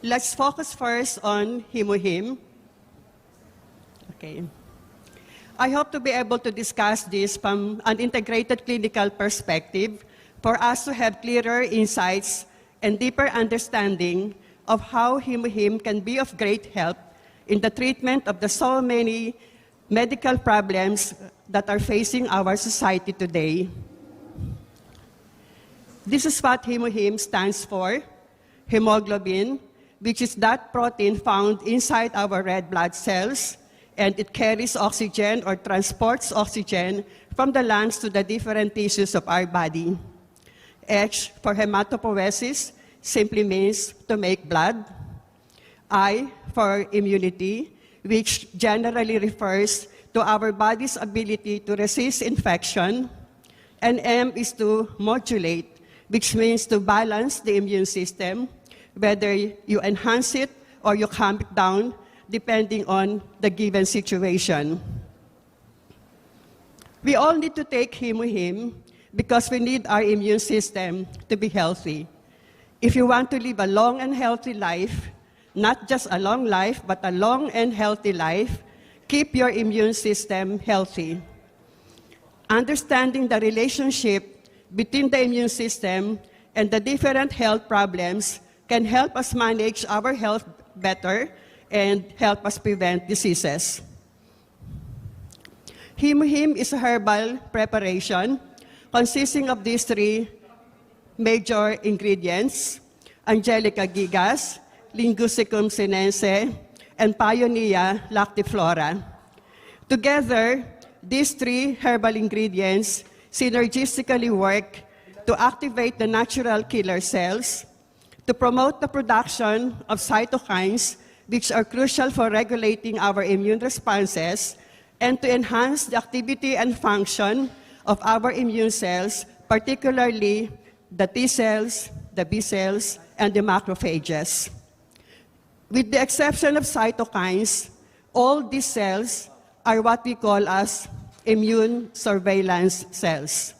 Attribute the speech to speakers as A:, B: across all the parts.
A: Let's focus first on HemoHim. Okay. I hope to be able to discuss this from an integrated clinical perspective for us to have clearer insights and deeper understanding of how HemoHim can be of great help in the treatment of the so many medical problems that are facing our society today. This is what HemoHim stands for: hemoglobin, which is that protein found inside our red blood cells, and it carries oxygen or transports oxygen from the lungs to the different tissues of our body. H for hematopoiesis simply means to make blood. I for immunity, which generally refers to our body's ability to resist infection. And M is to modulate, which means to balance the immune system, whether you enhance it or you calm it down, depending on the given situation. We all need to take HemoHim because we need our immune system to be healthy. If you want to live a long and healthy life, not just a long life, but a long and healthy life, keep your immune system healthy. Understanding the relationship between the immune system and the different health problems can help us manage our health better and help us prevent diseases. HemoHim is a herbal preparation consisting of these three major ingredients: Angelica gigas, Linguicum sinense, and Paeonia lactiflora. Together, these three herbal ingredients synergistically work to activate the natural killer cells, to promote the production of cytokines, which are crucial for regulating our immune responses, and to enhance the activity and function of our immune cells, particularly the T cells, the B cells, and the macrophages. With the exception of cytokines, all these cells are what we call as immune surveillance cells.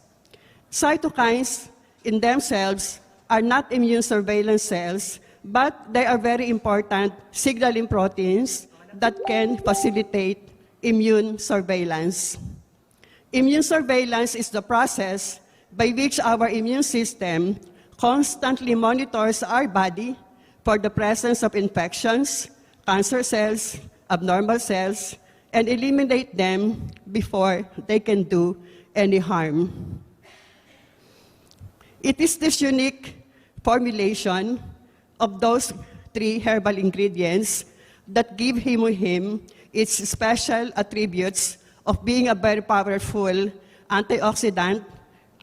A: Cytokines in themselves are not immune surveillance cells, but they are very important signaling proteins that can facilitate immune surveillance. Immune surveillance is the process by which our immune system constantly monitors our body for the presence of infections, cancer cells, abnormal cells, and eliminate them before they can do any harm. It is this unique formulation of those three herbal ingredients that give HemoHim its special attributes of being a very powerful antioxidant,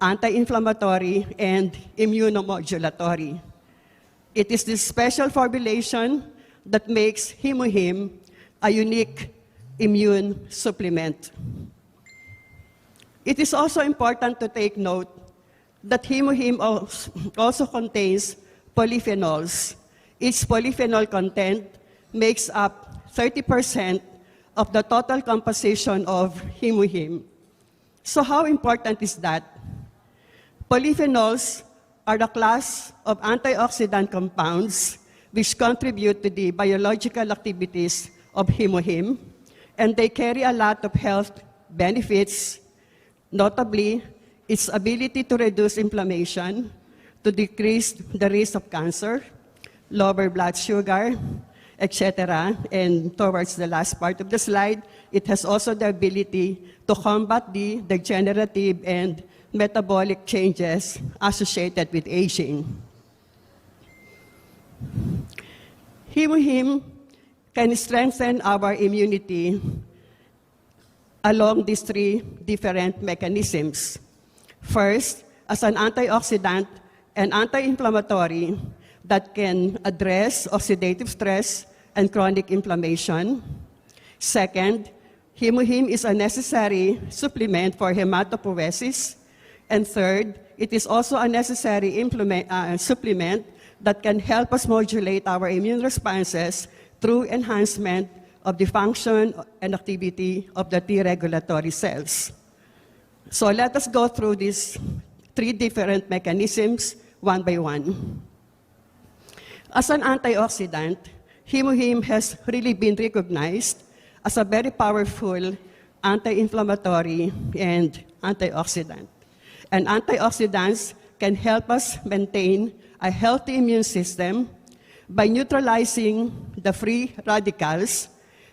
A: anti-inflammatory, and immunomodulatory. It is this special formulation that makes HemoHim a unique immune supplement. It is also important to take note that HemoHim also contains polyphenols. Its polyphenol content makes up 30% of the total composition of HemoHim. So how important is that? Polyphenols are the class of antioxidant compounds which contribute to the biological activities of HemoHim, and they carry a lot of health benefits, notably its ability to reduce inflammation, to decrease the risk of cancer, lower blood sugar, etc. And towards the last part of the slide, it has also the ability to combat the degenerative and metabolic changes associated with aging. HemoHim can strengthen our immunity along these three different mechanisms. First, as an antioxidant and anti-inflammatory that can address oxidative stress and chronic inflammation. Second, HemoHim is a necessary supplement for hematopoiesis. And third, it is also a necessary supplement that can help us modulate our immune responses through enhancement of the function and activity of the T regulatory cells. So let us go through these three different mechanisms one by one. As an antioxidant, Hemohim has really been recognized as a very powerful anti-inflammatory and antioxidant. And antioxidants can help us maintain a healthy immune system by neutralizing the free radicals,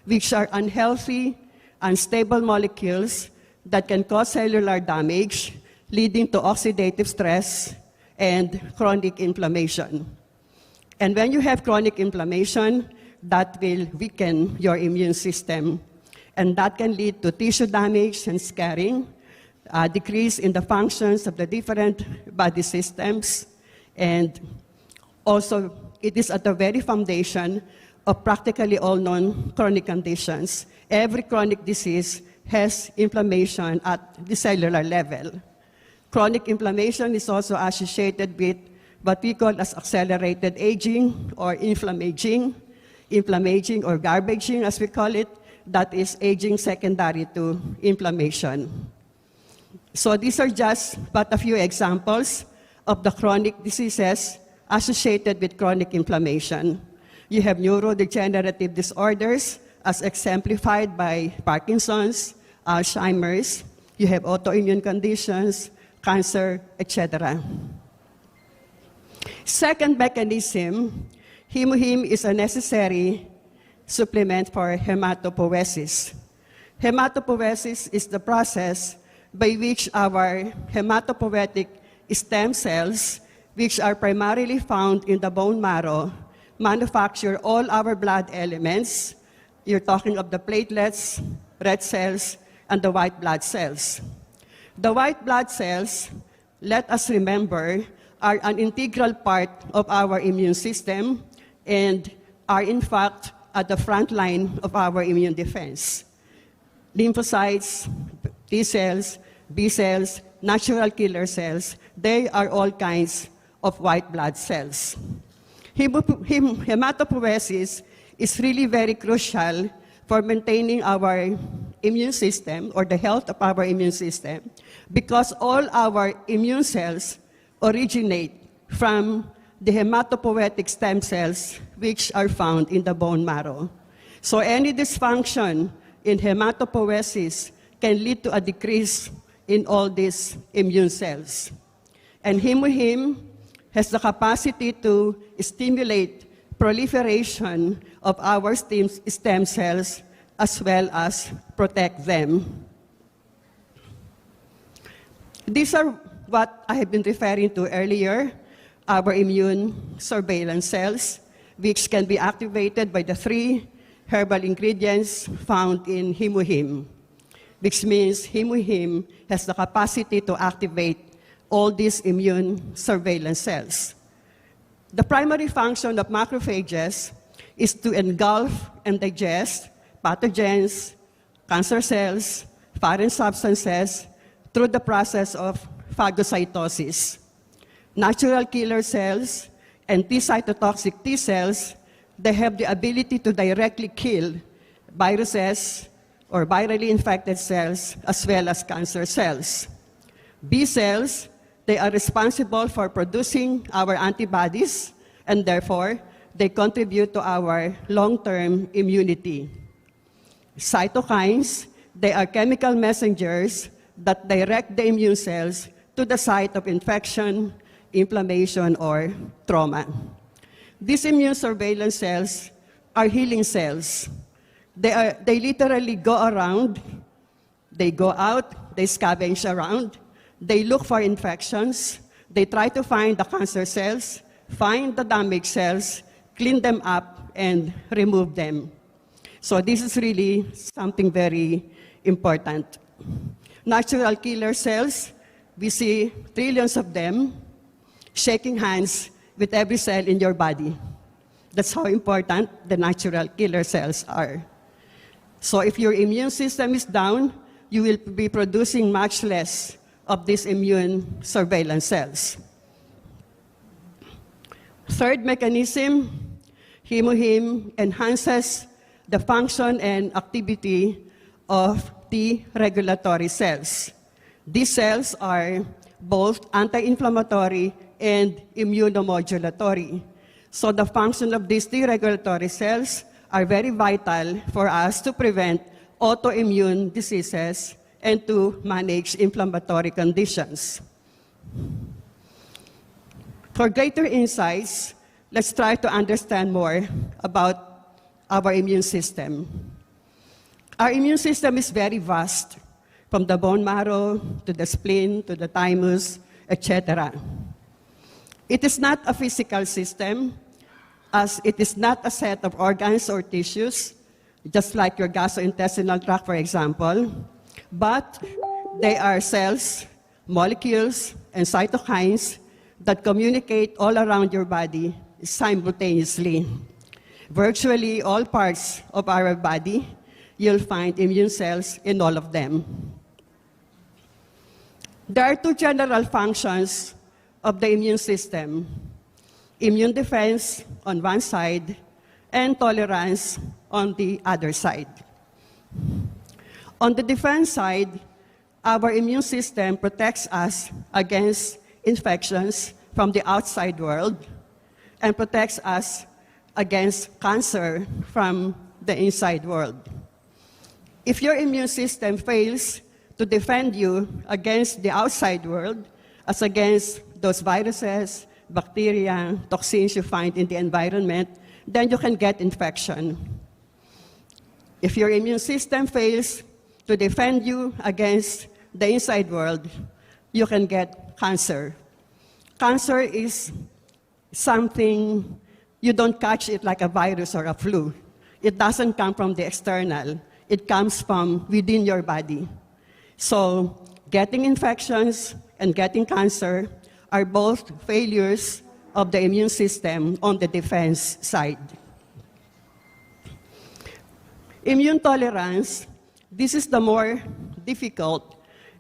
A: which are unhealthy, unstable molecules that can cause cellular damage, leading to oxidative stress and chronic inflammation. And when you have chronic inflammation, that will weaken your immune system. And that can lead to tissue damage and scarring, decrease in the functions of the different body systems, and also it is at the very foundation of practically all known chronic conditions. Every chronic disease has inflammation at the cellular level. Chronic inflammation is also associated with what we call as accelerated aging or inflammaging or garbaging, as we call it, that is aging secondary to inflammation. So these are just but a few examples of the chronic diseases associated with chronic inflammation. You have neurodegenerative disorders, as exemplified by Parkinson's, Alzheimer's. You have autoimmune conditions, cancer, etc. Second mechanism, Hemohim is a necessary supplement for hematopoiesis. Hematopoiesis is the process by which our hematopoietic stem cells, which are primarily found in the bone marrow, manufacture all our blood elements. You're talking of the platelets, red cells, and the white blood cells. The white blood cells, let us remember, are an integral part of our immune system and are in fact at the front line of our immune defense. Lymphocytes, T cells, B cells, natural killer cells, they are all kinds of white blood cells. Hematopoiesis is really very crucial for maintaining our immune system or the health of our immune system because all our immune cells originate from the hematopoietic stem cells which are found in the bone marrow. So any dysfunction in hematopoiesis can lead to a decrease in all these immune cells. And Hemohim has the capacity to stimulate proliferation of our stem cells as well as protect them. These are what I have been referring to earlier, our immune surveillance cells, which can be activated by the 3 herbal ingredients found in Hemohim, which means Hemohim has the capacity to activate all these immune surveillance cells. The primary function of macrophages is to engulf and digest pathogens, cancer cells, foreign substances through the process of phagocytosis. Natural killer cells and T-cytotoxic T cells, they have the ability to directly kill viruses or virally infected cells as well as cancer cells. B cells, they are responsible for producing our antibodies and therefore they contribute to our long-term immunity. Cytokines, they are chemical messengers that direct the immune cells to the site of infection, inflammation, or trauma. These immune surveillance cells are healing cells. They literally go around, they go out, they scavenge around, they look for infections, they try to find the cancer cells, find the damaged cells, clean them up, and remove them. So this is really something very important. Natural killer cells, we see trillions of them shaking hands with every cell in your body. That's how important the natural killer cells are. So if your immune system is down, you will be producing much less of these immune surveillance cells. Third mechanism, Hemohim enhances the function and activity of T regulatory cells. These cells are both anti-inflammatory and immunomodulatory. So the function of these T regulatory cells are very vital for us to prevent autoimmune diseases and to manage inflammatory conditions. For greater insights, let's try to understand more about our immune system. Our immune system is very vast, from the bone marrow to the spleen to the thymus, etc. It is not a physical system, as it is not a set of organs or tissues, just like your gastrointestinal tract, for example, but they are cells, molecules, and cytokines that communicate all around your body simultaneously. Virtually all parts of our body, you'll find immune cells in all of them. There are two general functions of the immune system: immune defense on one side and tolerance on the other side. On the defense side, our immune system protects us against infections from the outside world and protects us against cancer from the inside world. If your immune system fails to defend you against the outside world, as against those viruses, bacteria, toxins you find in the environment, then you can get infection. If your immune system fails to defend you against the inside world, you can get cancer. Cancer is something, you don't catch it like a virus or a flu. It doesn't come from the external. It comes from within your body. So getting infections and getting cancer are both failures of the immune system on the defense side. Immune tolerance, this is the more difficult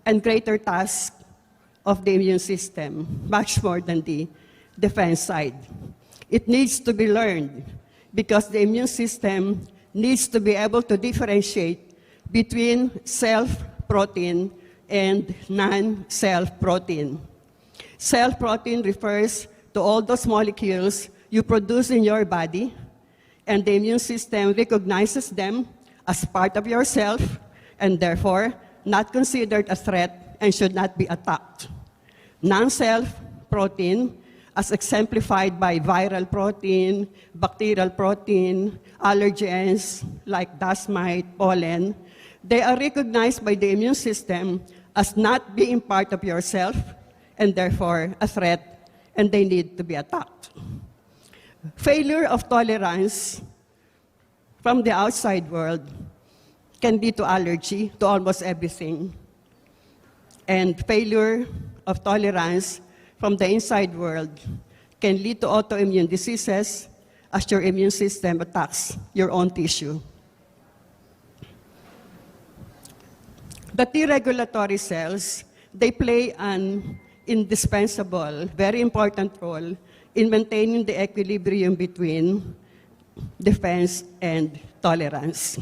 A: and greater task of the immune system, much more than the defense side. It needs to be learned because the immune system needs to be able to differentiate between self-protein and non-self-protein. Self-protein refers to all those molecules you produce in your body, and the immune system recognizes them as part of yourself and therefore not considered a threat and should not be attacked. Non-self-protein, as exemplified by viral protein, bacterial protein, allergens like dust mite, pollen, they are recognized by the immune system as not being part of yourself and therefore a threat, and they need to be attacked. Failure of tolerance from the outside world can lead to allergy to almost everything. And failure of tolerance from the inside world can lead to autoimmune diseases as your immune system attacks your own tissue. The T regulatory cells, they play an indispensable, very important role in maintaining the equilibrium between defense and tolerance.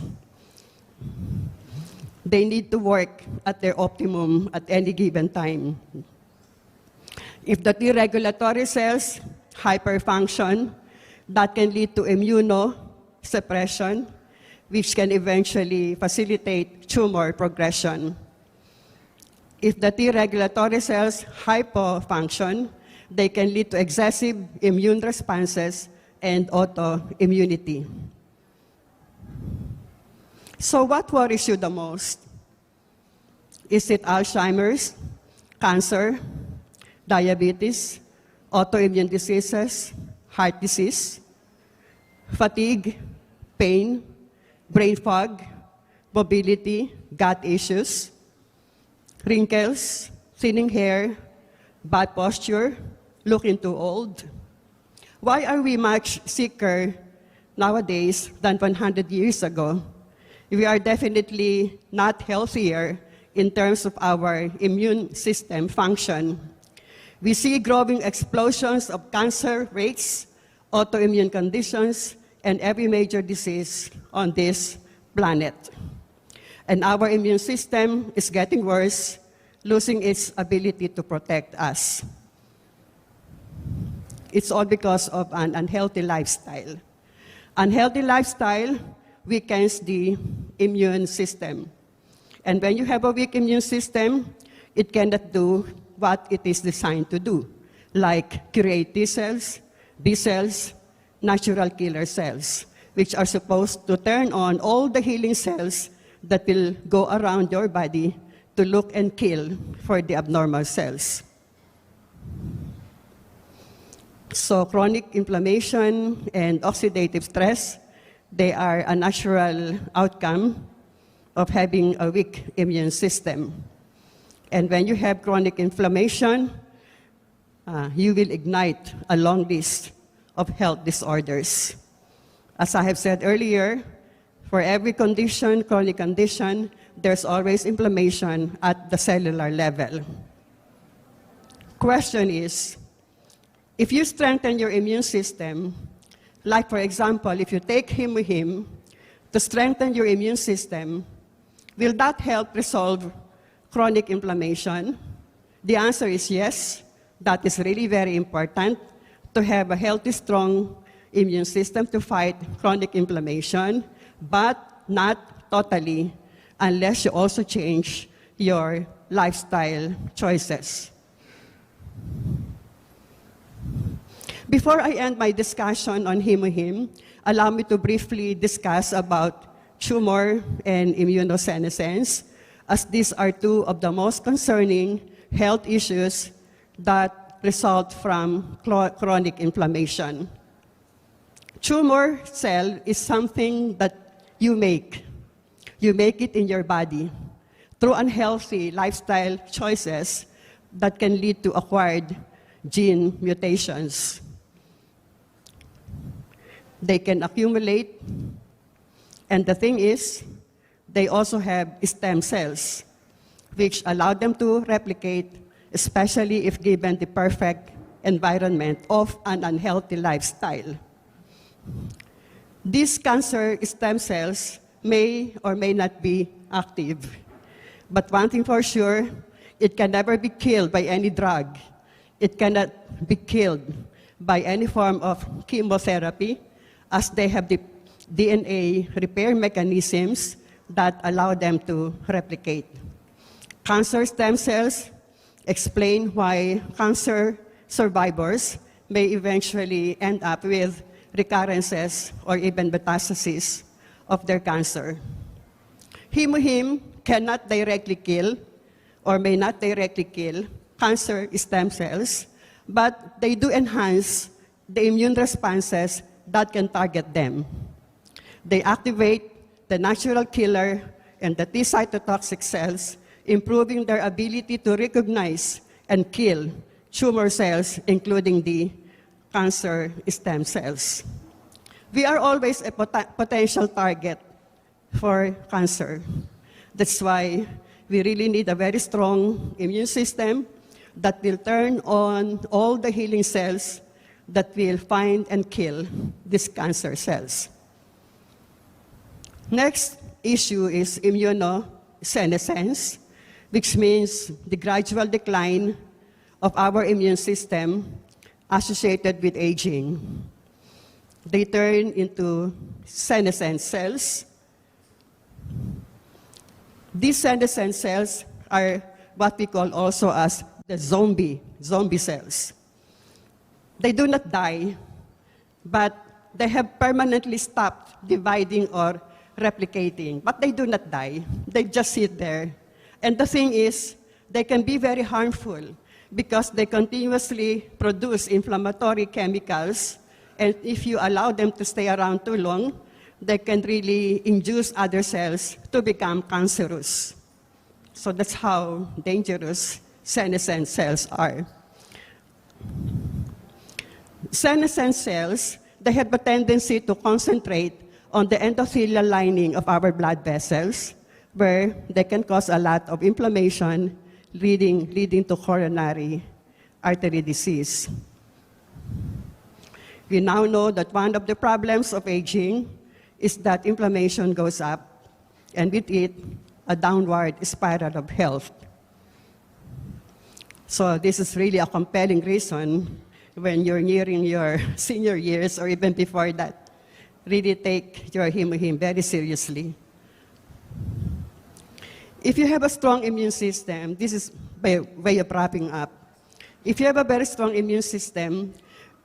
A: They need to work at their optimum at any given time. If the T regulatory cells hyperfunction, that can lead to immunosuppression, which can eventually facilitate tumor progression. If the T regulatory cells hypofunction, they can lead to excessive immune responses and autoimmunity. So what worries you the most? Is it Alzheimer's, cancer, diabetes, autoimmune diseases, heart disease, fatigue, pain, brain fog, mobility, gut issues, wrinkles, thinning hair, bad posture, looking too old? Why are we much sicker nowadays than 100 years ago? We are definitely not healthier in terms of our immune system function. We see growing explosions of cancer rates, autoimmune conditions, and every major disease on this planet. And our immune system is getting worse, losing its ability to protect us. It's all because of an unhealthy lifestyle. Unhealthy lifestyle weakens the immune system. And when you have a weak immune system, it cannot do what it is designed to do, like create T cells, B cells, natural killer cells, which are supposed to turn on all the healing cells that will go around your body to look and kill for the abnormal cells. So chronic inflammation and oxidative stress, they are a natural outcome of having a weak immune system. And when you have chronic inflammation, you will ignite a long list of health disorders. As I have said earlier, for every condition, chronic condition, there's always inflammation at the cellular level. Question is, if you strengthen your immune system, like for example, if you take Himuhim to strengthen your immune system, will that help resolve chronic inflammation? The answer is yes. That is really very important to have a healthy, strong immune system to fight chronic inflammation, but not totally unless you also change your lifestyle choices. Before I end my discussion on Himuhim, allow me to briefly discuss about tumor and immunosenescence, as these are two of the most concerning health issues that result from chronic inflammation. Tumor cell is something that you make. You make it in your body through unhealthy lifestyle choices that can lead to acquired gene mutations. They can accumulate, and the thing is, they also have stem cells, which allow them to replicate, especially if given the perfect environment of an unhealthy lifestyle. These cancer stem cells may or may not be active, but one thing for sure, it can never be killed by any drug. It cannot be killed by any form of chemotherapy, as they have the DNA repair mechanisms that allow them to replicate. Cancer stem cells explain why cancer survivors may eventually end up with recurrences or even metastases of their cancer. Himuhim cannot directly kill or may not directly kill cancer stem cells, but they do enhance the immune responses that can target them. They activate the natural killer and the T cytotoxic cells, improving their ability to recognize and kill tumor cells, including the cancer stem cells. We are always a potential target for cancer. That's why we really need a very strong immune system that will turn on all the healing cells that will find and kill these cancer cells. Next issue is immunosenescence, which means the gradual decline of our immune system associated with aging. They turn into senescent cells. These senescent cells are what we call also as the zombie cells. They do not die, but they have permanently stopped dividing or replicating. But they do not die. They just sit there. And the thing is, they can be very harmful because they continuously produce inflammatory chemicals. And if you allow them to stay around too long, they can really induce other cells to become cancerous. So that's how dangerous senescent cells are. Senescent cells, they have a tendency to concentrate on the endothelial lining of our blood vessels, where they can cause a lot of inflammation, leading to coronary artery disease. We now know that one of the problems of aging is that inflammation goes up, and with it, a downward spiral of health. So this is really a compelling reason when you're nearing your senior years or even before that, really take your Himuhim very seriously. If you have a strong immune system, this is by way of wrapping up. If you have a very strong immune system,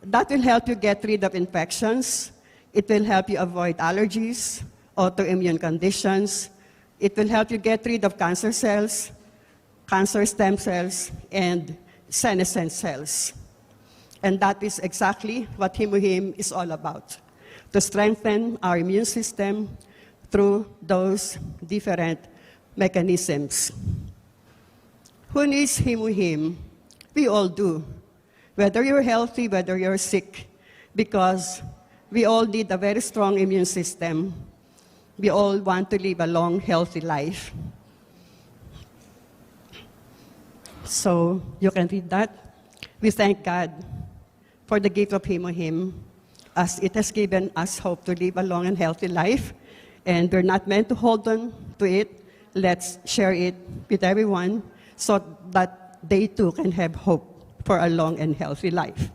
A: that will help you get rid of infections. It will help you avoid allergies, autoimmune conditions. It will help you get rid of cancer cells, cancer stem cells, and senescent cells. And that is exactly what Himuhim is all about, to strengthen our immune system through those different mechanisms. Who needs Himuhim? We all do. Whether you're healthy, whether you're sick, because we all need a very strong immune system. We all want to live a long, healthy life. So you can read that. We thank God for the gift of Himuhim, as it has given us hope to live a long and healthy life. And we're not meant to hold on to it. Let's share it with everyone so that they too can have hope for a long and healthy life.